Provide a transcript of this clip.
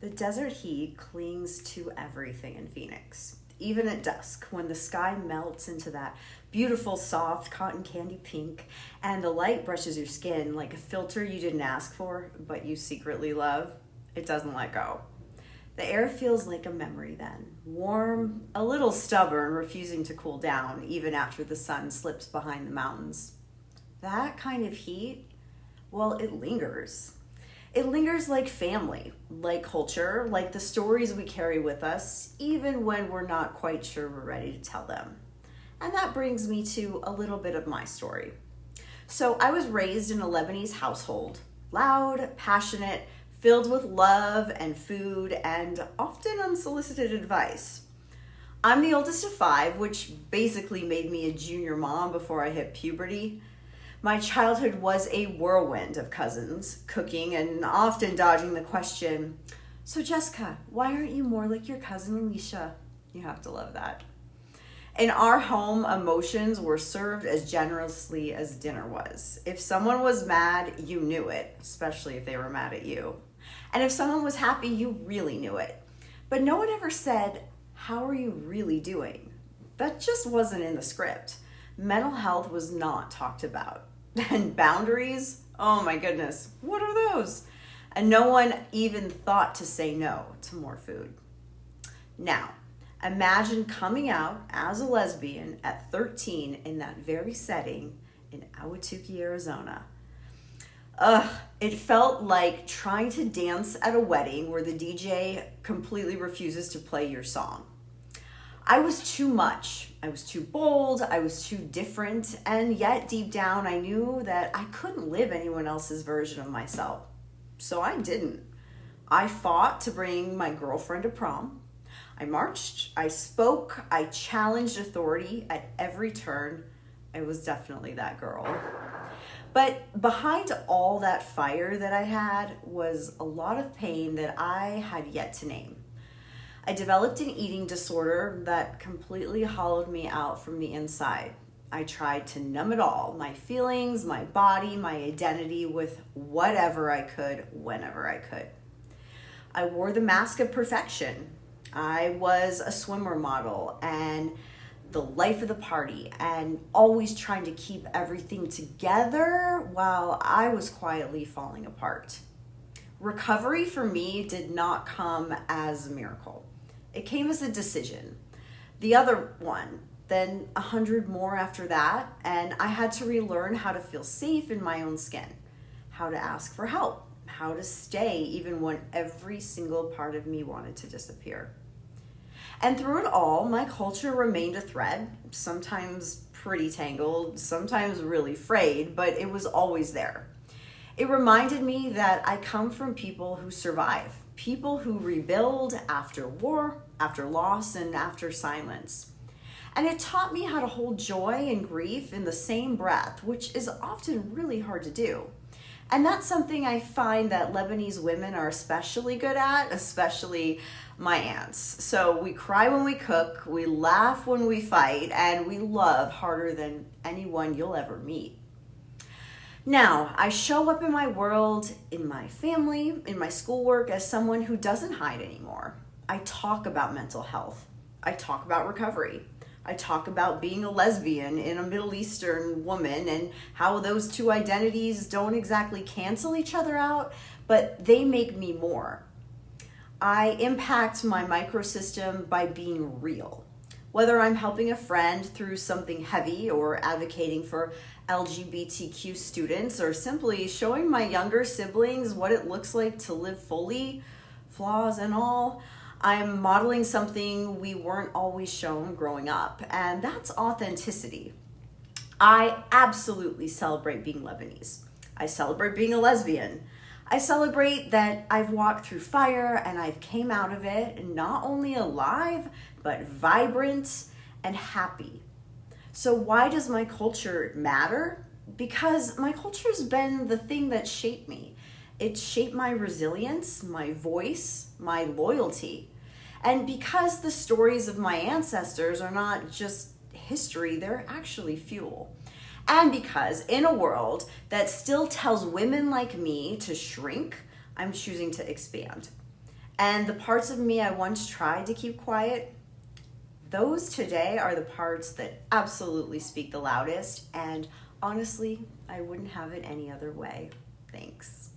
The desert heat clings to everything in Phoenix. Even at dusk, when the sky melts into that beautiful, soft cotton candy pink and the light brushes your skin like a filter you didn't ask for, but you secretly love, it doesn't let go. The air feels like a memory then, warm, a little stubborn, refusing to cool down even after the sun slips behind the mountains. That kind of heat, well, it lingers. It lingers like family, like culture, like the stories we carry with us, even when we're not quite sure we're ready to tell them. And that brings me to a little bit of my story. So I was raised in a Lebanese household, loud, passionate, filled with love and food and often unsolicited advice. I'm the oldest of 5, which basically made me a junior mom before I hit puberty. My childhood was a whirlwind of cousins, cooking, and often dodging the question, "So Jessica, why aren't you more like your cousin Alicia?" You have to love that. In our home, emotions were served as generously as dinner was. If someone was mad, you knew it, especially if they were mad at you. And if someone was happy, you really knew it. But no one ever said, "How are you really doing?" That just wasn't in the script. Mental health was not talked about. And boundaries, oh my goodness, what are those? And no one even thought to say no to more food. Now, imagine coming out as a lesbian at 13 in that very setting in Ahwatukee, Arizona. It felt like trying to dance at a wedding where the DJ completely refuses to play your song. I was too much. I was too bold. I was too different. And yet deep down, I knew that I couldn't live anyone else's version of myself. So I didn't. I fought to bring my girlfriend to prom. I marched. I spoke. I challenged authority at every turn. I was definitely that girl. But behind all that fire that I had was a lot of pain that I had yet to name. I developed an eating disorder that completely hollowed me out from the inside. I tried to numb it all, my feelings, my body, my identity, with whatever I could, whenever I could. I wore the mask of perfection. I was a swimmer model and the life of the party and always trying to keep everything together while I was quietly falling apart. Recovery for me did not come as a miracle. It came as a decision. The other one, then 100 more after that, and I had to relearn how to feel safe in my own skin, how to ask for help, how to stay even when every single part of me wanted to disappear. And through it all, my culture remained a thread, sometimes pretty tangled, sometimes really frayed, but it was always there. It reminded me that I come from people who survive, people who rebuild after war, after loss, and after silence. And it taught me how to hold joy and grief in the same breath, which is often really hard to do. And that's something I find that Lebanese women are especially good at, especially my aunts. So we cry when we cook, we laugh when we fight, and we love harder than anyone you'll ever meet. Now, I show up in my world, in my family, in my schoolwork as someone who doesn't hide anymore. I talk about mental health. I talk about recovery. I talk about being a lesbian and a Middle Eastern woman and how those two identities don't exactly cancel each other out, but they make me more. I impact my microsystem by being real. Whether I'm helping a friend through something heavy or advocating for LGBTQ students or simply showing my younger siblings what it looks like to live fully, flaws and all, I'm modeling something we weren't always shown growing up, and that's authenticity. I absolutely celebrate being Lebanese. I celebrate being a lesbian. I celebrate that I've walked through fire and I've came out of it not only alive, but vibrant and happy. So why does my culture matter? Because my culture's been the thing that shaped me. It shaped my resilience, my voice, my loyalty. And because the stories of my ancestors are not just history, they're actually fuel. And because in a world that still tells women like me to shrink, I'm choosing to expand. And the parts of me I once tried to keep quiet, those today are the parts that absolutely speak the loudest. And honestly, I wouldn't have it any other way. Thanks.